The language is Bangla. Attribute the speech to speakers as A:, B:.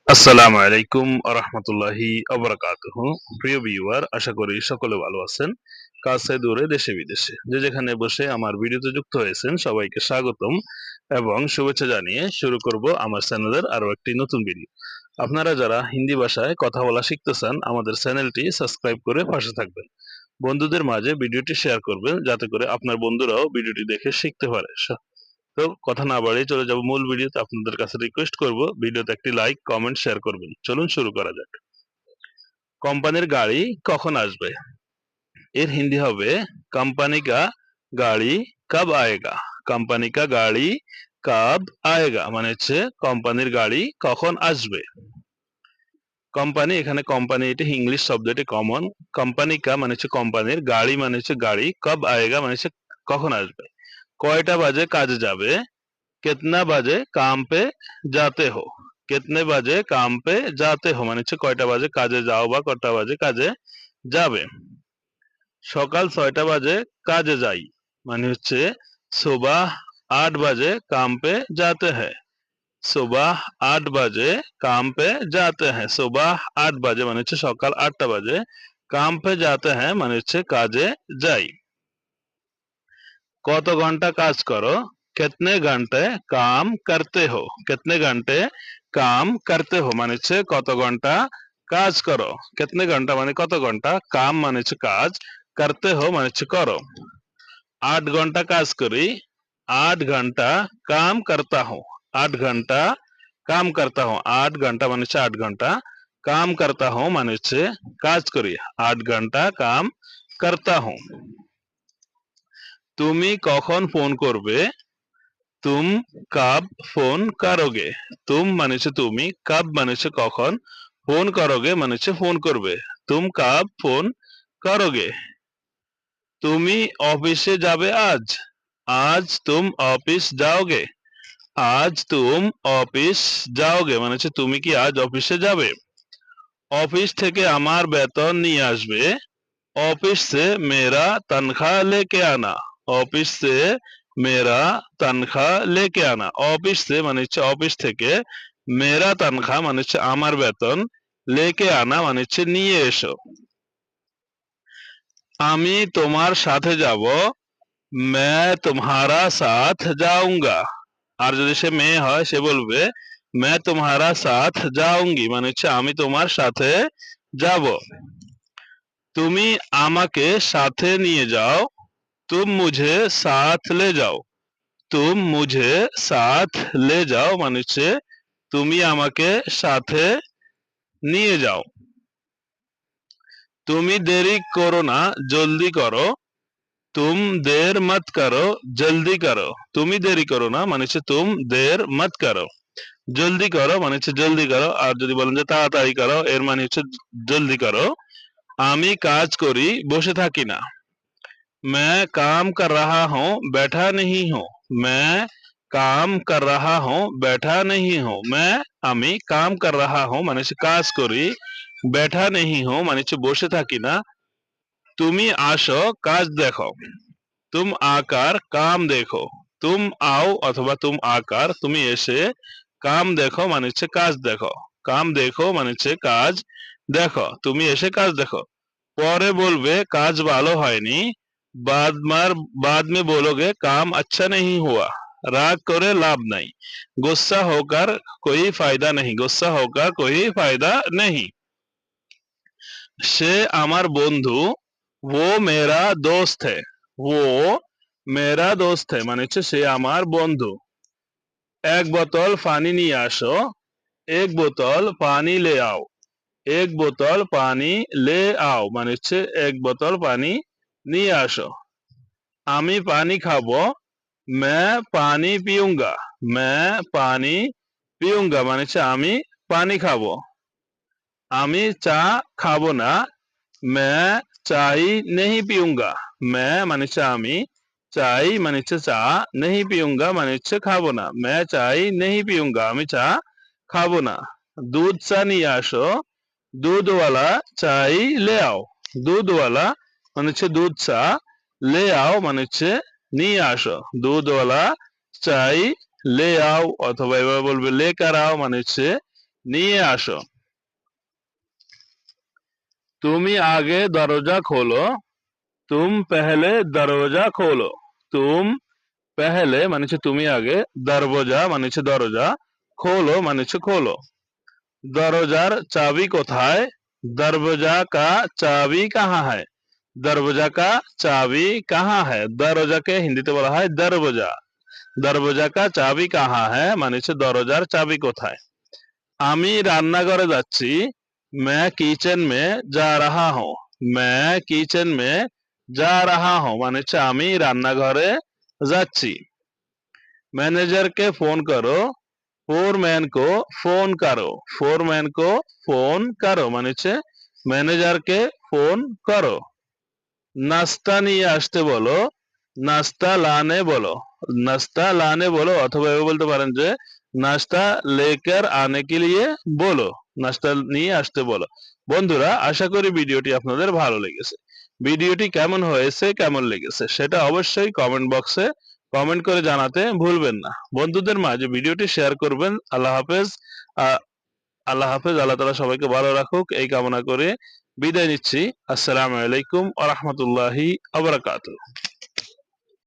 A: আসসালামু আলাইকুম আরহামতুল্লাহি আবরাকাতুহু। প্রিয় ভিউয়ার, আশা করি সকলে ভালো আছেন। কাছে দূরে দেশে বিদেশে যে যেখানে বসে আমার ভিডিওতে যুক্ত হয়েছেন সবাইকে স্বাগতম এবং শুভেচ্ছা জানিয়ে শুরু করব আমার চ্যানেলের আরো একটি নতুন ভিডিও। আপনারা যারা হিন্দি ভাষায় কথা বলা শিখতে চান আমাদের চ্যানেলটি সাবস্ক্রাইব করে পাশে থাকবেন। বন্ধুদের মাঝে ভিডিওটি শেয়ার করবেন যাতে করে আপনার বন্ধুরাও ভিডিওটি দেখে শিখতে পারে। তো কথা না বাড়িয়ে চলে যাব মূল ভিডিওতে। আপনাদের কাছে রিকোয়েস্ট করব ভিডিওতে একটি লাইক কমেন্ট শেয়ার করবেন। চলুন শুরু করা যাক। কোম্পানির গাড়ি কখন আসবে? এর হিন্দি হবে কোম্পানি কা গাড়ি কব আয়েগা। কোম্পানি কা গাড়ি কব আয়েগা মানে হচ্ছে কোম্পানির গাড়ি কখন আসবে। কোম্পানি, এখানে কোম্পানি এটি ইংলিশ শব্দ, এটি কমন। কোম্পানি কা মানে হচ্ছে কোম্পানির, গাড়ি মানে হচ্ছে গাড়ি, কব আয়েগা মানে হচ্ছে কখন আসবে। কয়টা বাজে কাজে যাবে? कितना बजे काम पे जाते हो? कितने बजे काम पे जाते हो মানে হচ্ছে কয়টা বাজে কাজে যাও বা কয়টা বাজে কাজে যাবে। সকাল 6টা বাজে কাজে যাই মানে হচ্ছে सुबह 8 बजे काम पे जाते हैं। सुबह 8 बजे काम पे जाते हैं। सुबह 8 बजे মানে হচ্ছে সকাল 8টা বাজে। काम पे जाते हैं মানে হচ্ছে কাজে যাই। কত ঘন্টা কাজ করো? कितने घंटे काम करते हो? कितने घंटे काम करते हो মানে হচ্ছে কত ঘন্টা কাজ করো। कितने घंटा মানে কত ঘন্টা, কাম মানে হচ্ছে কাজ, करते हो মানে হচ্ছে করো। 8 ঘন্টা কাজ করি, 8 घंटा काम करता हूँ। 8 घंटा काम करता हूँ। 8 घंटा মানে হচ্ছে 8 ঘন্টা, काम करता हूँ মানে হচ্ছে কাজ করি। 8 घंटा काम करता हूँ। তুমি কখন ফোন করবে? तुम कब फोन करोगे? तुम মানে হচ্ছে তুমি, কব মানে হচ্ছে কখন, ফোন করোগে মানে হচ্ছে ফোন করবে। तुम कब फोन करोगे? তুমি অফিসে যাবে আজ? आज तुम ऑफिस जाओगे? आज तुम ऑफिस जाओगे মানে হচ্ছে তুমি কি আজ অফিসে যাবে। অফিস থেকে আমার বেতন নিয়ে আসবে। ऑफिस से मेरा तनख्वाह लेके आना। ऑफिस से मेरा तनख्वाह लेके आना। ऑफिस से মানে হচ্ছে অফিস থেকে, মেরা তনখা মানে হচ্ছে আমার বেতন, লেকে আনা মানে হচ্ছে নিয়ে এসো। আমি তোমার সাথে যাব। मैं तुम्हारा साथ जाऊंगा। আর যদি সে মেয়ে হয় সে বলবে मैं तुम्हारा साथ जाऊंगी মানে হচ্ছে আমি তোমার সাথে যাব। তুমি আমাকে সাথে নিয়ে যাও। तुम मुझे साथ ले जाओ। तुम मुझे साथ ले जाओ মানে হচ্ছে তুমি আমাকে সাথে নিয়ে যাও। তুমি দেরি করো না, জলদি করো। तुम देर मत करो, जल्दी करो। তুমি দেরি করো না মানে হচ্ছে तुम देर मत करो। জলদি করো মানে হচ্ছে জলদি করো। আর যদি বলেন যে তাড়াতাড়ি করো এর মানে হচ্ছে জলদি করো। আমি কাজ করি, বসে থাকি না। मैं काम कर रहा हूँ, बैठा नहीं हूँ। मैं काम कर रहा हूँ, बैठा नहीं हूँ। मैं আমি কাম কর রাহা হুঁ মানে হচ্ছে কাজ করি, बैठा नहीं हूँ মানে হচ্ছে বসে থাকি না। তুমি আসো কাজ দেখো। तुम आकर काम देखो। तुम आओ অথবা तुम आकर তুমি এসে কাম দেখো মানে হচ্ছে কাজ দেখো। কাম দেখো মানে হচ্ছে কাজ দেখো। তুমি এসে কাজ দেখো। পরে বলবে কাজ ভালো হয়নি। बाद में बोलोगे काम अच्छा नहीं हुआ। राग करे लाभ नहीं। गुस्सा होकर कोई फायदा नहीं। गुस्सा होकर कोई फायदा नहीं। সে আমার বন্ধু, वो मेरा दोस्त है। वो मेरा दोस्त है মানে হচ্ছে সে আমার বন্ধু। এক বোতল পানি নিয়ে আসো। এক বোতল পানি ले आओ। এক বোতল পানি ले आओ মানে হচ্ছে এক বোতল পানি নিয়ে আসো। আমি পানি খাবো। मैं पानी पीऊंगा। मैं पानी पीऊंगा মানে হচ্ছে আমি পানি খাবো। আমি চা খাবো না। मैं चाय नहीं पीऊंगा। मैं মানে হচ্ছে আমি, চাই মানে হচ্ছে চা, नहीं पीऊंगा মানে হচ্ছে খাবো না। मैं चाय नहीं पीऊंगा আমি চা খাবো না। দুধ চা নিয়ে আসো। দুধওয়ালা চাই ले आओ। দুধওয়ালা মানে হচ্ছে দুধ চা, ले आओ মানে হচ্ছে নিয়ে আসো। দুধওয়ালা চাই ले आओ অথবা এভাবে বলবে लेकर आओ মানে হচ্ছে নিয়ে আসো। তুমি আগে দরজা খোলো। তুম পেহলে দরজা খোলো। তুম পেহলে মানে হচ্ছে তুমি আগে, দরওয়াজা মানে হচ্ছে দরজা, খোলো মানে হচ্ছে খোলো। দরজার চাবি কোথায়? দরওয়াজা কা চাবি কাহা হ্যায়? দরওয়াজা কা চাবি কাহা হ্যায়? দরজাকে হিন্দিতে বলা হয় দরওয়াজা। দরওয়াজা কা চাবি কাহা হ্যায় মানে হচ্ছে দরজার চাবি কোথায়। আমি রান্নাঘরে যাচ্ছি। मैं किचन में जा रहा हूँ। मैं किचन में जा रहा हूँ মানে হচ্ছে আমি রান্নাঘরে যাচ্ছি। ম্যানেজারকে ফোন করো। फोरमैन को फोन करो। फोरमैन को फोन करो মানে হচ্ছে ম্যানেজারকে ফোন করো। নাস্তা নিয়ে আসতে বলো। নাস্তা লানে বলো। নাস্তা লানে বলো অথবা এভাবে বলতে পারেন যে নাস্তা লেকার আনে কে লিয়ে বলো। নাস্তা নিয়ে আসতে বলো। বন্ধুরা, আশা করি ভিডিওটি আপনাদের ভালো লেগেছে। ভিডিওটি কেমন হয়েছে, কেমন লেগেছে সেটা অবশ্যই কমেন্ট বক্সে কমেন্ট করে জানাতে ভুলবেন না। বন্ধুদের মাঝে ভিডিওটি শেয়ার করবেন। আল্লাহ হাফেজ। আল্লাহ হাফেজ। আল্লাহ তাআলা সবাইকে ভালো রাখুক এই কামনা করে বিদায় নিচ্ছি। আসসালামু আলাইকুম ওয়া রাহমাতুল্লাহি ওয়া বারাকাতুহু।